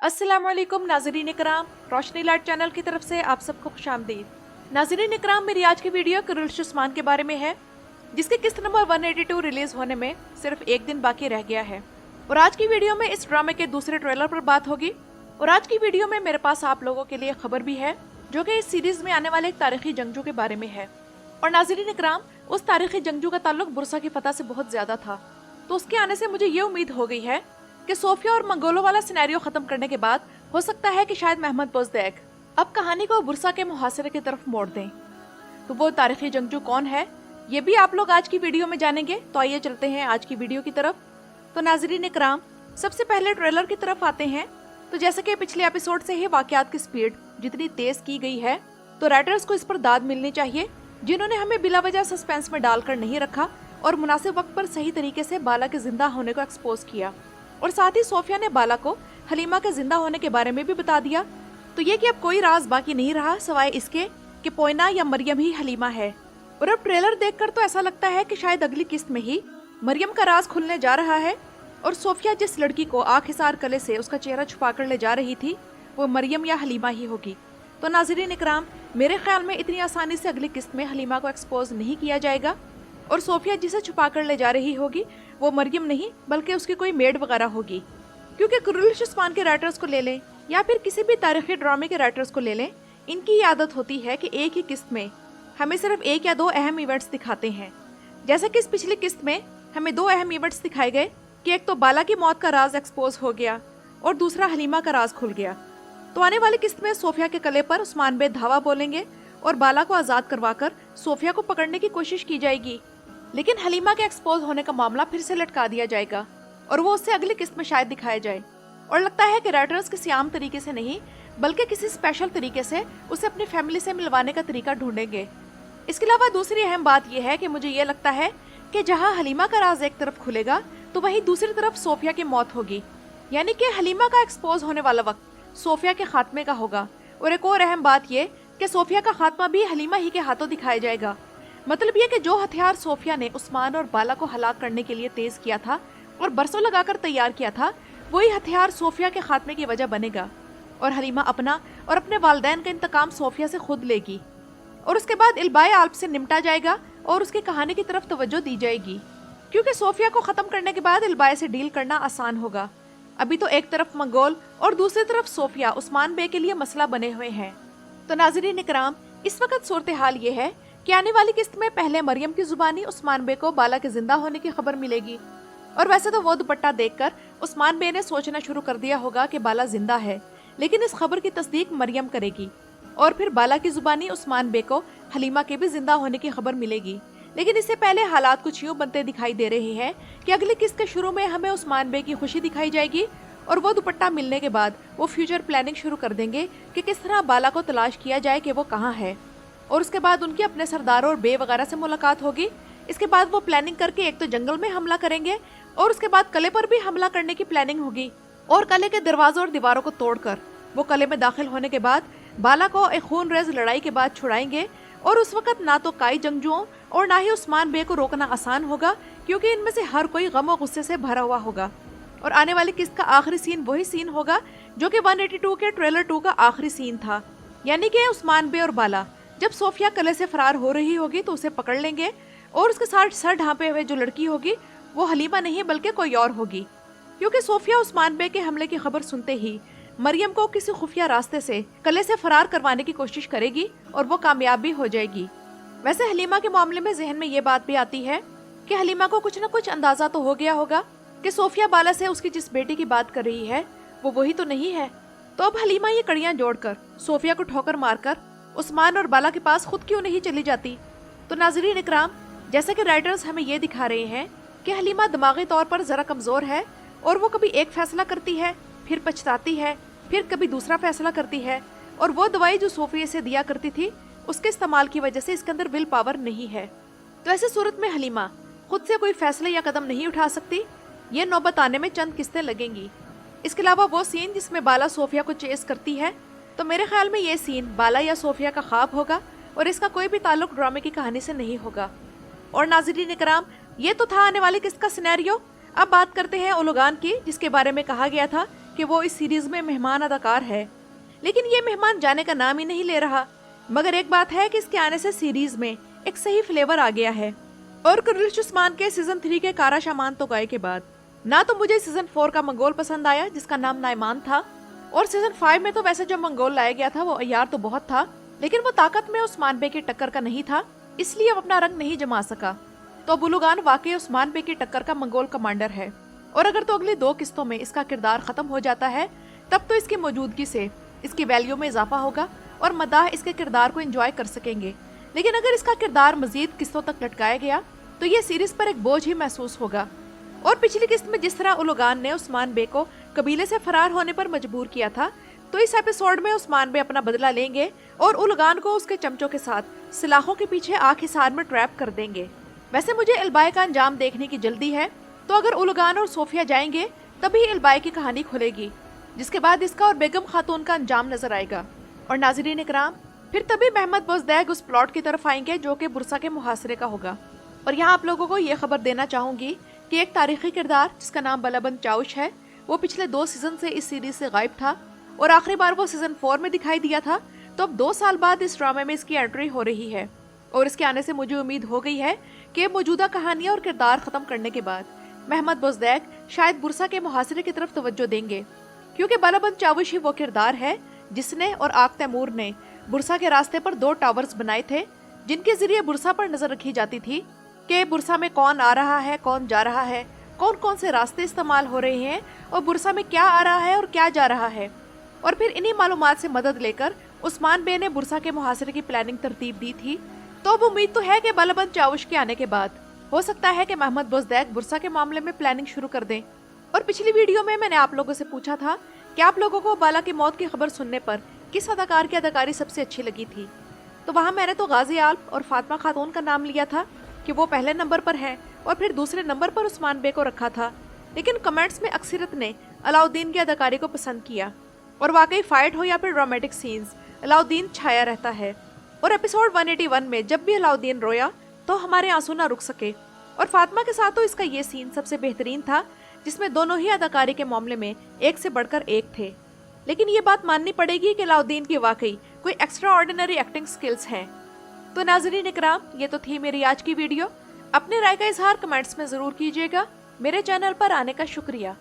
अस्सलामुअलैकुम नाज़रीन इकराम, रोशनी light channel की तरफ से आप सबको खुशामदीद। नाज़रीन इकराम, मेरी आज की वीडियो कुरैश उस्मान के बारे में है, जिसके किस्त नंबर 182 रिलीज होने में सिर्फ एक दिन बाकी रह गया है। और आज की वीडियो में इस ड्रामे के दूसरे ट्रेलर पर बात होगी। और आज की वीडियो में मेरे पास आप लोगों के लिए खबर भी है, जो कि इस सीरीज में आने वाले एक तारीखी जंगजू के बारे में है। और नाज़रीन इकराम, उस तारीखी जंगजू का ताल्लुक बुरसा की फतह से बहुत ज्यादा था, तो उसके आने से मुझे ये उम्मीद हो गई है कि सोफिया और मंगोलों वाला सिनेरियो खत्म करने के बाद हो सकता है कि शायद महमद बोज़दैक अब कहानी को बुरसा के मुहासरे की तरफ मोड़ दें। तो वो तारीखी जंगजू कौन है, ये भी आप लोग आज की वीडियो में जानेंगे। तो आइए चलते हैं आज की वीडियो की तरफ। तो नाज़रीन इकराम, सबसे पहले ट्रेलर की तरफ आते हैं। तो जैसे कि पिछले एपिसोड से ही वाकयात की स्पीड जितनी तेज की गई है, तो राइटर्स को इस पर दाद मिलनी चाहिए, जिन्होंने हमें बिला वजह सस्पेंस में डालकर नहीं रखा और मुनासिब वक्त पर सही तरीके से बाला के जिंदा होने को एक्सपोज किया। और साथ ही सोफिया ने बाला को हलीमा के जिंदा होने के बारे में भी बता दिया। तो ये कि अब कोई राज बाकी नहीं रहा सिवाय इसके कि पोइना या मरियम ही हलीमा है। और अब ट्रेलर देखकर तो ऐसा लगता है कि शायद अगली किस्त में ही मरियम का राज खुलने जा रहा है और सोफिया जिस लड़की को आखिसार कले से उसका चेहरा छुपा कर ले जा रही थी, वो मरियम या हलीमा ही होगी। तो नाज़रीन इकराम, मेरे ख्याल में इतनी आसानी से अगली किस्त में हलीमा को एक्सपोज नहीं किया जाएगा और सोफिया जिसे छुपा कर ले जा रही होगी वो मरियम नहीं बल्कि उसकी कोई मेड वगैरह होगी। क्योंकि कुरैश उस्मान के राइटर्स को ले लें या फिर किसी भी तारीखी ड्रामे के राइटर्स को ले लें, इनकी ये आदत होती है कि एक ही किस्त में हमें सिर्फ एक या दो अहम इवेंट्स दिखाते हैं। जैसे कि इस पिछली किस्त में हमें दो अहम इवेंट्स दिखाए गए कि एक तो बाला की मौत का राज एक्सपोज हो गया और दूसरा हलीमा का राज खुल गया। तो आने वाली किस्त में सोफिया के कले पर उस्मान बे धावा बोलेंगे और बाला को आज़ाद करवाकर सोफिया को पकड़ने की कोशिश की जाएगी। लेकिन हलीमा के एक्सपोज होने का मामला फिर से लटका दिया जाएगा और वो उससे अगली किस्त में शायद दिखाया जाए। और लगता है कि राइटर्स किसी आम तरीके से नहीं बल्कि किसी स्पेशल तरीके से उसे अपनी फैमिली से मिलवाने का तरीका ढूंढेंगे। इसके अलावा दूसरी अहम बात यह है कि मुझे ये लगता है कि जहाँ हलीमा का राज एक तरफ खुलेगा तो वहीं दूसरी तरफ सोफिया की मौत होगी, यानी कि हलीमा का एक्सपोज होने वाला वक्त सोफिया के खात्मे का होगा। और एक और अहम बात यह कि सोफिया का खात्मा भी हलीमा ही के हाथों दिखाया जाएगा। मतलब ये कि जो हथियार सोफिया ने उस्मान और बाला को हलाक करने के लिए तेज किया था और बरसों लगाकर तैयार किया था, वही हथियार सोफिया के खात्मे की वजह बनेगा और हलीमा अपना और अपने वालिदैन का इंतकाम सोफिया से खुद लेगी। और उसके बाद इल्बाए आल्प से निपटा जाएगा और उसकी कहानी की तरफ तवज्जो दी जाएगी, क्योंकि सोफिया को खत्म करने के बाद इल्बाए से डील करना आसान होगा। अभी तो एक तरफ मंगोल और दूसरी तरफ सोफिया उस्मान बे के लिए मसला बने हुए हैं। तो नाज़रीन इकराम, इस वक्त सूरत हाल ये है कि आने वाली किस्त में पहले मरियम की जुबानी उस्मान बे को बाला के जिंदा होने की खबर मिलेगी। और वैसे तो वो दुपट्टा देखकर उस्मान बे ने सोचना शुरू कर दिया होगा कि बाला जिंदा है, लेकिन इस खबर की तस्दीक मरियम करेगी और फिर बाला की जुबानी उस्मान बे को हलीमा के भी जिंदा होने की खबर मिलेगी। लेकिन इससे पहले हालात कुछ यूं बनते दिखाई दे रहे हैं कि अगली किस्त के शुरू में हमें उस्मान बे की खुशी दिखाई जाएगी और वो दुपट्टा मिलने के बाद वो फ्यूचर प्लानिंग शुरू कर देंगे कि किस तरह बाला को तलाश किया जाए कि वो कहाँ है। और उसके बाद उनकी अपने सरदारों और बे वगैरह से मुलाकात होगी। इसके बाद वो प्लानिंग करके एक तो जंगल में हमला करेंगे और उसके बाद कले पर भी हमला करने की प्लानिंग होगी और कले के दरवाजों और दीवारों को तोड़कर वो कले में दाखिल होने के बाद बाला को एक खूनरेज लड़ाई के बाद छुड़ाएंगे। और उस वक्त ना तो काई जंगजुओं और ना ही उस्मान बे को रोकना आसान होगा, क्योंकि इनमें से हर कोई गम और गुस्से से भरा हुआ होगा। और आने वाली किस्त का आखिरी सीन वही सीन होगा जो कि 182 के ट्रेलर 2 का आखिरी सीन था, यानी कि उस्मान बे और बाला जब सोफिया कले से फरार हो रही होगी तो उसे पकड़ लेंगे और उसके साथ सर ढांपे हुए जो लड़की होगी वो हलीमा नहीं बल्कि कोई और होगी, क्योंकि सोफिया उस्मान बे के हमले की खबर सुनते ही मरियम को किसी खुफिया रास्ते से कले से फरार करवाने की कोशिश करेगी और वो कामयाब भी हो जाएगी। वैसे हलीमा के मामले में जहन में ये बात भी आती है कि हलीमा को कुछ न कुछ अंदाजा तो हो गया होगा कि सोफिया बाला से उसकी जिस बेटी की बात कर रही है वो वही तो नहीं है। तो अब हलीमा ये कड़ियां जोड़कर सोफिया को ठोकर मारकर उस्मान और बाला के पास खुद क्यों नहीं चली जाती। तो नाज़रीन इकराम, जैसे कि राइटर्स हमें ये दिखा रहे हैं कि हलीमा दिमागी तौर पर ज़रा कमज़ोर है और वो कभी एक फैसला करती है फिर पछताती है, फिर कभी दूसरा फैसला करती है। और वो दवाई जो सोफिया से दिया करती थी उसके इस्तेमाल की वजह से इसके अंदर विल पावर नहीं है। तो ऐसे सूरत में हलीमा खुद से कोई फैसला या कदम नहीं उठा सकती। ये नौबत आने में चंद किस्तें लगेंगी। इसके अलावा वो सीन जिसमें बाला सोफिया को चेस करती है, तो मेरे ख्याल में ये सीन बाला या सोफिया का ख्वाब होगा और इसका कोई भी ताल्लुक ड्रामे की कहानी से नहीं होगा। और नाज़रीन इकराम, ये तो था आने वाली किस्त का सिनेरियो। अब बात करते हैं ओलोगान की, जिसके बारे में कहा गया था कि वो इस सीरीज में मेहमान अदाकार है, लेकिन ये मेहमान जाने का नाम ही नहीं ले रहा। मगर एक बात है कि इसके आने से सीरीज में एक सही फ्लेवर आ गया है। और कुरैश उस्मान के सीजन 3 के कारा शामान तो गए के बाद ना तो मुझे सीजन 4 का मंगोल पसंद आया जिसका नाम नाइमान था, और सीजन 5 में तो वैसे जो मंगोल लाया गया था वो अय्यार तो बहुत था, लेकिन वो ताकत में उस्मान बे की टक्कर का नहीं था, इसलिए वो अपना रंग नहीं जमा सका। तो बुलुगान वाकई उस्मान बे की टक्कर का मंगोल कमांडर है, और अगर तो अगली 2 किस्तों में इसका किरदार खत्म हो जाता है तब तो इसकी मौजूदगी से इसकी वैल्यू में इजाफा होगा और मदाह इसके किरदार को एंजॉय कर सकेंगे। लेकिन अगर इसका किरदार मजीद किस्तों तक लटकाया गया तो ये सीरीज पर एक बोझ ही महसूस होगा। और पिछली किस्त में जिस तरह उलुगान ने उस्मान बे को कबीले से फरार होने पर मजबूर किया था, तो इस एपिसोड में उस्मान बे अपना बदला लेंगे और उलुगान को उसके चमचों के साथ सिलाखों के पीछे आग हिसार में ट्रैप कर देंगे। वैसे मुझे इल्बाई का अंजाम देखने की जल्दी है, तो अगर उलुगान और सोफिया जाएंगे तभी इल्बाई की कहानी खुलेगी, जिसके बाद इसका और बेगम खातून का अंजाम नजर आएगा। और नाज़रीन इकराम, फिर तभी महमद बोज़दैक उस प्लॉट की तरफ आएंगे जो कि बुरसा के मुहासरे का होगा। और यहाँ आप लोगों को ये खबर देना चाहूंगी कि एक तारीखी किरदार जिसका नाम बलबंद चाउश है, वो पिछले 2 सीजन से इस सीरीज से गायब था और आखिरी बार वो सीजन 4 में दिखाई दिया था। तो अब 2 साल बाद इस ड्रामे में इसकी एंट्री हो रही है, और इसके आने से मुझे उम्मीद हो गई है कि मौजूदा कहानियां और किरदार खत्म करने के बाद महमद बोज़दैक शायद बुरसा के मुहासरे की तरफ तवज्जो देंगे, क्योंकि बलबंद चाउश ही वो किरदार है जिसने और आग तैमूर ने बुरसा के रास्ते पर 2 टावर्स बनाए थे, जिनके जरिए बुरसा पर नजर रखी जाती थी कि बुरसा में कौन आ रहा है, कौन जा रहा है, कौन कौन से रास्ते इस्तेमाल हो रहे हैं और बुरसा में क्या आ रहा है और क्या जा रहा है। और फिर इन्हीं मालूमात से मदद लेकर उस्मान बे ने बुरसा के मुहासरे की प्लानिंग तरतीब दी थी। तो अब उम्मीद तो है कि बलबंद चाउश के आने के बाद हो सकता है कि महमद बोज़दैक बुरसा के मामले में प्लानिंग शुरू कर दें। और पिछली वीडियो में मैंने आप लोगों से पूछा था कि आप लोगों को बाला की मौत की खबर सुनने पर किस अदाकार की अदाकारी सबसे अच्छी लगी थी, तो वहाँ मैंने तो गाजी आल्प और फातिमा खातून का नाम लिया था कि वो पहले नंबर पर हैं, और फिर दूसरे नंबर पर उस्मान बे को रखा था। लेकिन कमेंट्स में अक्सरियत ने अलाउद्दीन की अदाकारी को पसंद किया, और वाकई फाइट हो या फिर ड्रामेटिक सीन्स, अलाउद्दीन छाया रहता है। और एपिसोड 181 में जब भी अलाउद्दीन रोया तो हमारे आंसू ना रुक सके, और फातिमा के साथ तो इसका ये सीन सबसे बेहतरीन था जिसमें दोनों ही अदाकारी के मामले में एक से बढ़कर एक थे। लेकिन ये बात माननी पड़ेगी कि अलाउद्दीन की वाकई कोई एक्स्ट्रा ऑर्डिनरी एक्टिंग स्किल्स हैं। तो नाज़रीन इकराम, ये तो थी मेरी आज की वीडियो। अपने राय का इजहार कमेंट्स में ज़रूर कीजिएगा। मेरे चैनल पर आने का शुक्रिया।